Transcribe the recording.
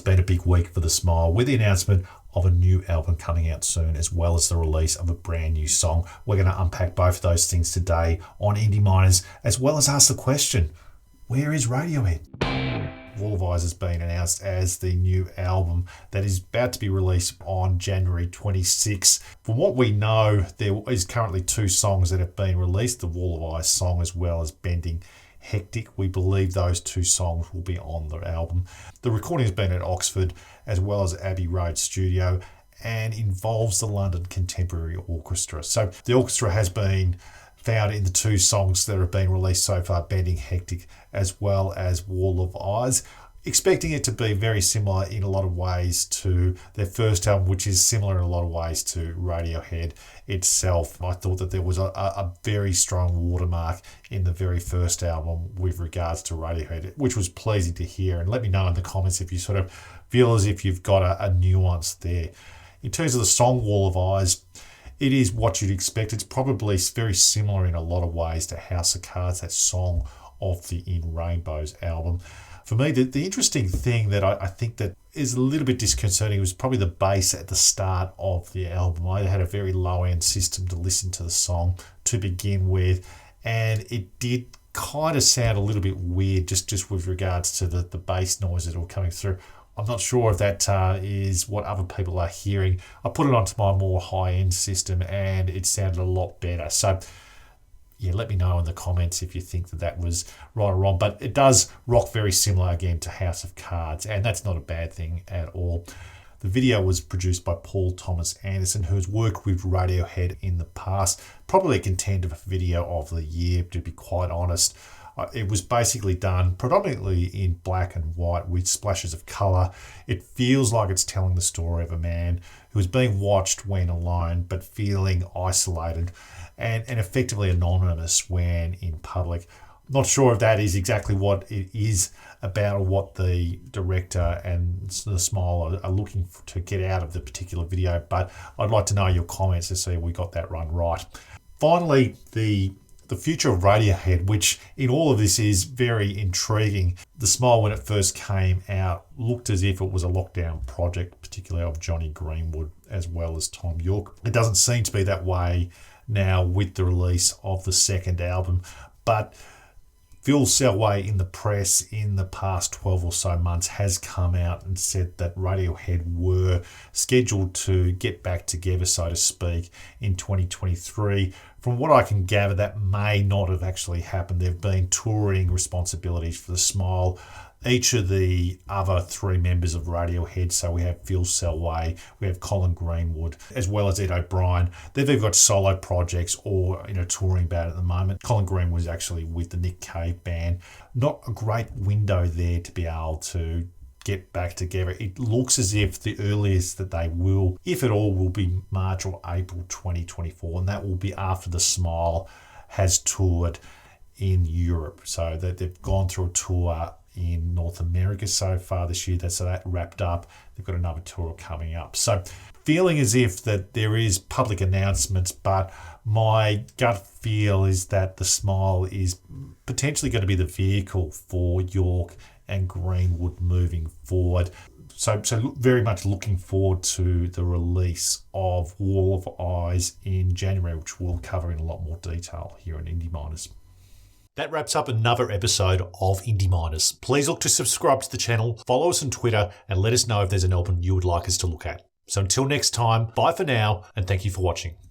been a big week for The Smile with the announcement of a new album coming out soon, as well as the release of a brand new song. We're going to unpack both of those things today on Indie Miners, as well as ask the question, where is Radiohead? Wall of Eyes has been announced as the new album that is about to be released on January 26. From what we know, there is currently 2 songs that have been released, the Wall of Eyes song as well as Bending Hectic. We believe those 2 songs will be on the album. The recording has been at Oxford as well as Abbey Road Studio and involves the London Contemporary Orchestra. So the orchestra has been found in the 2 songs that have been released so far, Bending Hectic as well as Wall of Eyes. Expecting it to be very similar in a lot of ways to their first album, which is similar in a lot of ways to Radiohead itself. I thought that there was a very strong watermark in the very first album with regards to Radiohead, which was pleasing to hear. And let me know in the comments if you sort of feel as if you've got a nuance there. In terms of the song Wall of Eyes, it is what you'd expect. It's probably very similar in a lot of ways to House of Cards, that song of the In Rainbows album. For me, the interesting thing that I think that is a little bit disconcerting was probably the bass at the start of the album. I had a very low-end system to listen to the song to begin with, and it did kind of sound a little bit weird just with regards to the bass noise that were coming through. I'm not sure if that is what other people are hearing. I put it onto my more high-end system and it sounded a lot better. So yeah, let me know in the comments if you think that was right or wrong. But it does rock very similar again to House of Cards, and that's not a bad thing at all. The video was produced by Paul Thomas Anderson, who has worked with Radiohead in the past. Probably a contender for video of the year, to be quite honest. It was basically done predominantly in black and white with splashes of colour. It feels like it's telling the story of a man who is being watched when alone but feeling isolated and effectively anonymous when in public. I'm not sure if that is exactly what it is about or what the director and the Smile are looking to get out of the particular video, but I'd like to know your comments to see if we got that run right. Finally, the future of Radiohead, which in all of this is very intriguing. The Smile, when it first came out, looked as if it was a lockdown project, particularly of Jonny Greenwood as well as Tom York. It doesn't seem to be that way now with the release of the second album, but Phil Selway in the press in the past 12 or so months has come out and said that Radiohead were scheduled to get back together, so to speak, in 2023. From what I can gather, that may not have actually happened. There have been touring responsibilities for the Smile. Each of the other 3 members of Radiohead, so we have Phil Selway, we have Colin Greenwood, as well as Ed O'Brien. They've either got solo projects or touring about at the moment. Colin Greenwood is actually with the Nick Cave band. Not a great window there to be able to get back together. It looks as if the earliest that they will, if at all, will be March or April 2024, and that will be after the Smile has toured in Europe. So that they've gone through a tour in North America so far this year. So that wrapped up. They've got another tour coming up. So feeling as if that there is public announcements, but my gut feel is that the Smile is potentially going to be the vehicle for York and Greenwood moving forward. So very much looking forward to the release of Wall of Eyes in January, which we'll cover in a lot more detail here on Indie Miners. That wraps up another episode of Indie Miners. Please look to subscribe to the channel, follow us on Twitter, and let us know if there's an album you would like us to look at. So until next time, bye for now, and thank you for watching.